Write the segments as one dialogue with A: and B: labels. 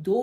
A: 2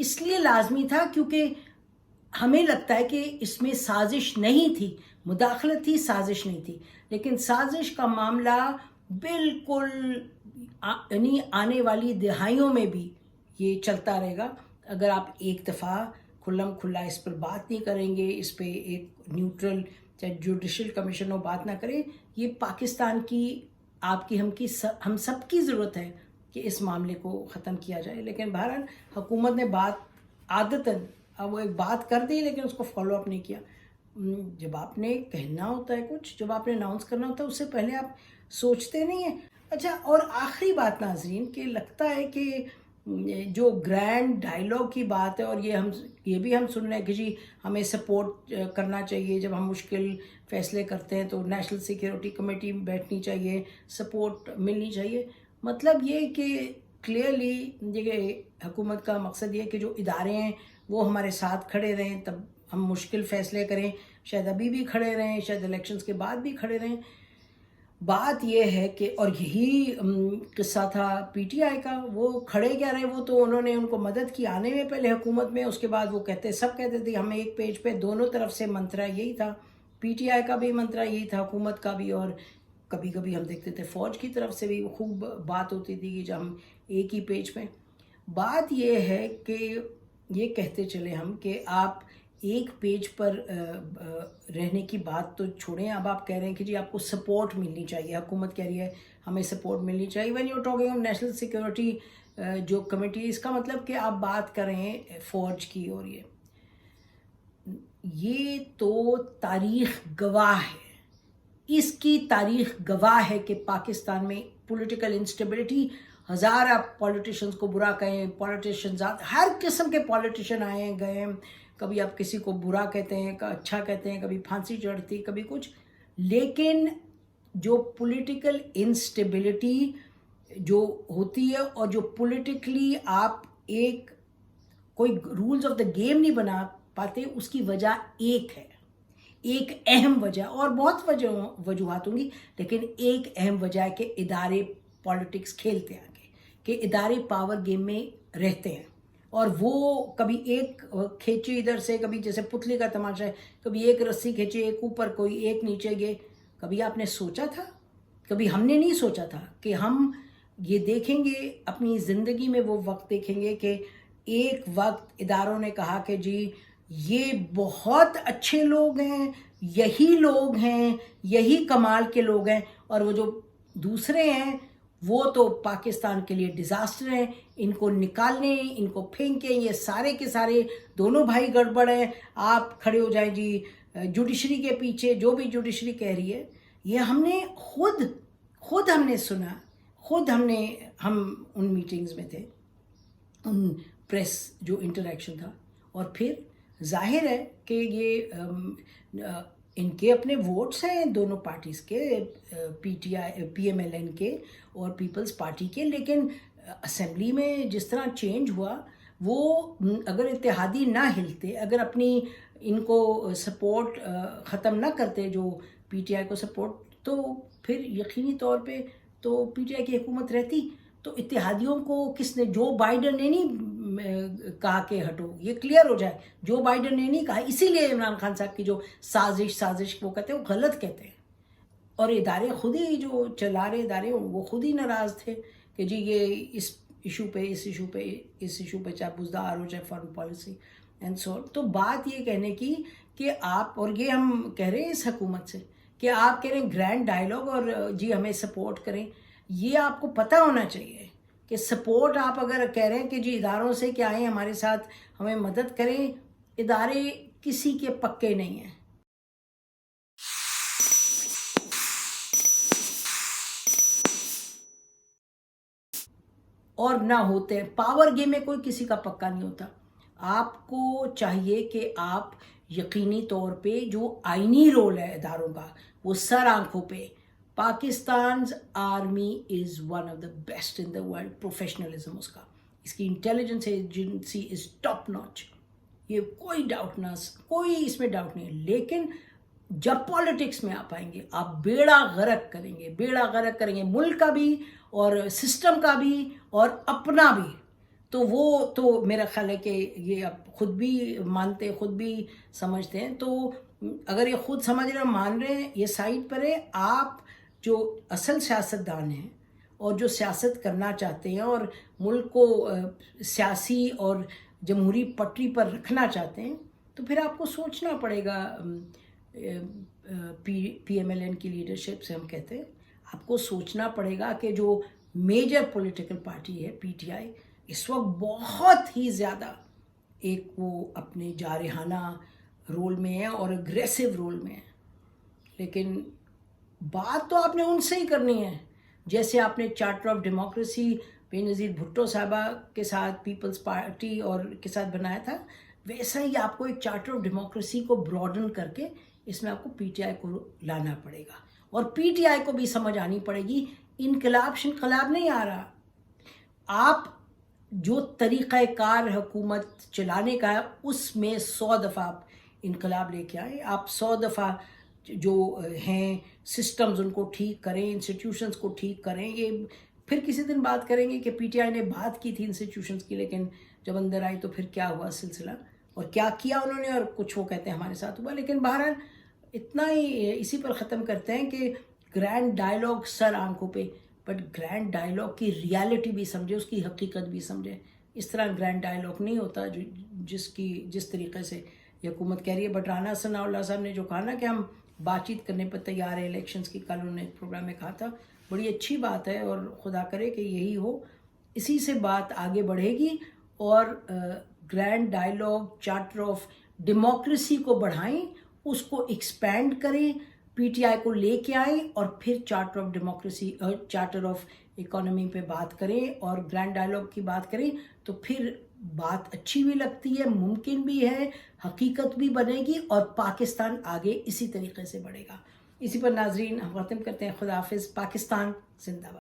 A: اس لیے لازمی تھا کیونکہ ہمیں لگتا ہے کہ اس میں سازش نہیں تھی، مداخلت تھی، سازش نہیں تھی، لیکن سازش کا معاملہ بالکل یعنی آنے والی دہائیوں میں بھی یہ چلتا رہے گا اگر آپ ایک دفعہ کھلم کھلا اس پر بات نہیں کریں گے، اس پہ ایک نیوٹرل چاہے جوڈیشل کمیشن ہو بات نہ کرے. یہ پاکستان کی، آپ کی، ہم سب کی ضرورت ہے کہ اس معاملے کو ختم کیا جائے. لیکن بہرحال حکومت نے بات عادتاً وہ ایک بات کر دی لیکن اس کو فالو اپ نہیں کیا. جب آپ نے کہنا ہوتا ہے کچھ، جب آپ نے اناؤنس کرنا ہوتا ہے، اس سے پہلے آپ سوچتے نہیں ہیں. اچھا، اور آخری بات ناظرین، کہ لگتا ہے کہ جو گرینڈ ڈائلاگ کی بات ہے، اور یہ بھی ہم سن رہے ہیں کہ جی ہمیں سپورٹ کرنا چاہیے، جب ہم مشکل فیصلے کرتے ہیں تو نیشنل سیکیورٹی کمیٹی بیٹھنی چاہیے، سپورٹ ملنی چاہیے. مطلب یہ کہ کلیئرلی یہ حکومت کا مقصد یہ ہے کہ جو ادارے ہیں وہ ہمارے ساتھ کھڑے رہیں، تب ہم مشکل فیصلے کریں. شاید ابھی بھی کھڑے رہیں، شاید الیکشنز کے بعد بھی کھڑے رہیں. بات یہ ہے کہ، اور یہی قصہ تھا پی ٹی آئی کا، وہ کھڑے کیا رہے، وہ تو انہوں نے ان کو مدد کی آنے میں پہلے حکومت میں، اس کے بعد وہ سب کہتے تھے ہمیں ایک پیج پہ دونوں طرف سے منترا یہی تھا، پی ٹی آئی کا بھی منترا یہی تھا، حکومت کا بھی، اور کبھی کبھی ہم دیکھتے تھے فوج کی طرف سے بھی خوب بات ہوتی تھی کہ جب ہم ایک ہی پیج پہ. بات یہ ہے کہ یہ کہتے چلے ہم کہ آپ ایک پیج پر رہنے کی بات تو چھوڑیں، اب آپ کہہ رہے ہیں کہ جی آپ کو سپورٹ ملنی چاہیے، حکومت کہہ رہی ہے ہمیں سپورٹ ملنی چاہیے. When you talking of national security جو کمیٹی، اس کا مطلب کہ آپ بات کریں فوج کی، اور یہ تو تاریخ گواہ ہے، اس کی تاریخ گواہ ہے کہ پاکستان میں پولیٹیکل انسٹیبلٹی، ہزارہ پولیٹیشنز کو برا کہیں، پولیٹیشنز ہر قسم کے پولیٹیشن آئے ہیں گئے ہیں، کبھی آپ کسی کو برا کہتے ہیں، اچھا کہتے ہیں، کبھی پھانسی چڑھتی، کبھی کچھ. لیکن جو پولیٹیکل انسٹیبلٹی جو ہوتی ہے، اور جو پولیٹیکلی آپ ایک کوئی رولز آف دا گیم نہیں بنا پاتے، اس کی وجہ ایک ہے، ایک اہم وجہ، اور بہت وجوہات ہوں گی، لیکن ایک اہم وجہ ہے کہ ادارے پالیٹکس کھیلتے ہیں آگے، کہ ادارے پاور گیم میں رہتے ہیں، اور وہ کبھی ایک کھینچے ادھر سے، کبھی جیسے پتلی کا تماشا ہے، کبھی ایک رسی کھینچے، ایک اوپر کوئی، ایک نیچے گئے. کبھی آپ نے سوچا تھا، کبھی ہم نے نہیں سوچا تھا کہ ہم یہ دیکھیں گے اپنی زندگی میں، وہ وقت دیکھیں گے کہ ایک وقت اداروں نے کہا کہ جی یہ بہت اچھے لوگ ہیں، یہی لوگ ہیں، یہی کمال کے لوگ ہیں، اور وہ جو دوسرے ہیں وہ تو پاکستان کے لیے ڈیزاسٹر ہیں، ان کو نکالنے، ان کو پھینکیں، یہ سارے کے سارے دونوں بھائی گڑبڑ ہیں، آپ کھڑے ہو جائیں جی جوڈیشری کے پیچھے، جو بھی جوڈیشری کہہ رہی ہے. یہ ہم نے خود ہم نے سنا، ہم ان میٹنگز میں تھے، ان پریس جو انٹریکشن تھا. اور پھر ظاہر ہے کہ یہ ان کے اپنے ووٹس ہیں دونوں پارٹیز کے، P T I, P M L N کے اور پیپلز پارٹی کے، لیکن اسمبلی میں جس طرح چینج ہوا، وہ اگر اتحادی نہ ہلتے، اگر اپنی ان کو سپورٹ ختم نہ کرتے، جو پی ٹی آئی کو سپورٹ، تو پھر یقینی طور پہ تو پی ٹی آئی کی حکومت رہتی. تو اتحادیوں کو کس نے، جو بائیڈن نے نہیں کہا کہ ہٹو، یہ کلیئر ہو جائے، جو بائیڈن نے نہیں کہا، اسی لیے عمران خان صاحب کی جو سازش وہ کہتے ہیں، وہ غلط کہتے ہیں. اور ادارے خود ہی جو چلا رہے ادارے، وہ خود ہی ناراض تھے کہ جی یہ اس ایشو پہ چاہے بزدار ہو، چاہے فارن پالیسی اینڈ سو. تو بات یہ کہنے کی کہ آپ، اور یہ ہم کہہ رہے ہیں اس حکومت سے کہ آپ کہہ رہے ہیں گرینڈ ڈائلاگ اور جی ہمیں سپورٹ کریں. یہ آپ کو پتہ ہونا چاہیے کہ سپورٹ آپ اگر کہہ رہے ہیں کہ جی اداروں سے کہ آئیں ہمارے ساتھ ہمیں مدد کریں، ادارے کسی کے پکے نہیں ہیں. اور نہ ہوتے، پاور گیم میں کوئی کسی کا پکا نہیں ہوتا. آپ کو چاہیے کہ آپ یقینی طور پہ جو آئینی رول ہے اداروں کا، وہ سر آنکھوں پہ. Pakistan's army is one of the best in the world. Professionalism اس کی intelligence agency is top notch, یہ کوئی اس میں ڈاؤٹ نہیں ہے. لیکن جب پالیٹکس میں آپ آئیں گے، آپ بیڑا غرق کریں گے، ملک کا بھی اور سسٹم کا بھی اور اپنا بھی. تو وہ تو میرا خیال ہے کہ یہ اب خود بھی مانتے، خود بھی سمجھتے ہیں. تو اگر یہ خود سمجھ رہے ہیں، مان رہے ہیں، یہ سائڈ پر ہے. آپ جو اصل سیاستدان ہیں اور جو سیاست کرنا چاہتے ہیں اور ملک کو سیاسی اور جمہوری پٹری پر رکھنا چاہتے ہیں، تو پھر آپ کو سوچنا پڑے گا. پی ایم ایل این کی لیڈرشپ سے ہم کہتے ہیں آپ کو سوچنا پڑے گا کہ جو میجر پولیٹیکل پارٹی ہے پی ٹی آئی، اس وقت بہت ہی زیادہ ایک وہ اپنے جارحانہ رول میں ہے اور اگریسو رول میں ہے. لیکن بات تو آپ نے ان سے ہی کرنی ہے جیسے آپ نے چارٹر آف ڈیموکریسی بے نظیر بھٹو صاحبہ کے ساتھ پیپلز پارٹی اور کے ساتھ بنایا تھا، ویسا ہی آپ کو ایک چارٹر آف ڈیموکریسی کو براڈن کر کے اس میں آپ کو پی ٹی آئی کو لانا پڑے گا. اور پی ٹی آئی کو بھی سمجھ آنی پڑے گی انقلاب شنقلاب نہیں آ رہا. آپ جو طریقہ کار حکومت چلانے کا ہے اس میں 100 دفعہ آپ انقلاب لے کے آئیں. آپ 100 دفعہ جو ہیں سسٹمز ان کو ٹھیک کریں، انسٹیٹیوشنز کو ٹھیک کریں. یہ پھر کسی دن بات کریں گے کہ پی ٹی آئی نے بات کی تھی انسٹیٹیوشنز کی، لیکن جب اندر آئی تو پھر کیا ہوا سلسلہ اور کیا کیا انہوں نے اور کچھ وہ کہتے ہیں ہمارے ساتھ ہوا. لیکن بہرحال اتنا ہی اسی پر ختم کرتے ہیں کہ گرینڈ ڈائلاگ سر آنکھوں پہ، بٹ گرینڈ ڈائلاگ کی ریالٹی بھی سمجھے، اس کی حقیقت بھی سمجھے. اس طرح گرینڈ ڈائلاگ نہیں ہوتا جس طریقے سے یہ حکومت کہہ رہی ہے. بٹ رانا ثناء اللہ صاحب نے جو کہا نا کہ ہم بات چیت کرنے پر تیار ہے الیکشنز کی، کل انہوں نے ایک پروگرام میں کہا تھا، بڑی اچھی بات ہے اور خدا کرے کہ یہی ہو. اسی سے بات آگے بڑھے گی اور grand dialogue charter of democracy کو بڑھائیں، اس کو ایکسپینڈ کریں، پی ٹی آئی کو لے کے آئیں اور پھر charter of democracy charter of economy پہ بات کریں اور گرینڈ ڈائلاگ کی بات کریں. تو پھر بات اچھی بھی لگتی ہے، ممکن بھی ہے، حقیقت بھی بنے گی اور پاکستان آگے اسی طریقے سے بڑھے گا. اسی پر ناظرین ہم ختم کرتے ہیں. خدا حافظ. پاکستان زندہ باد.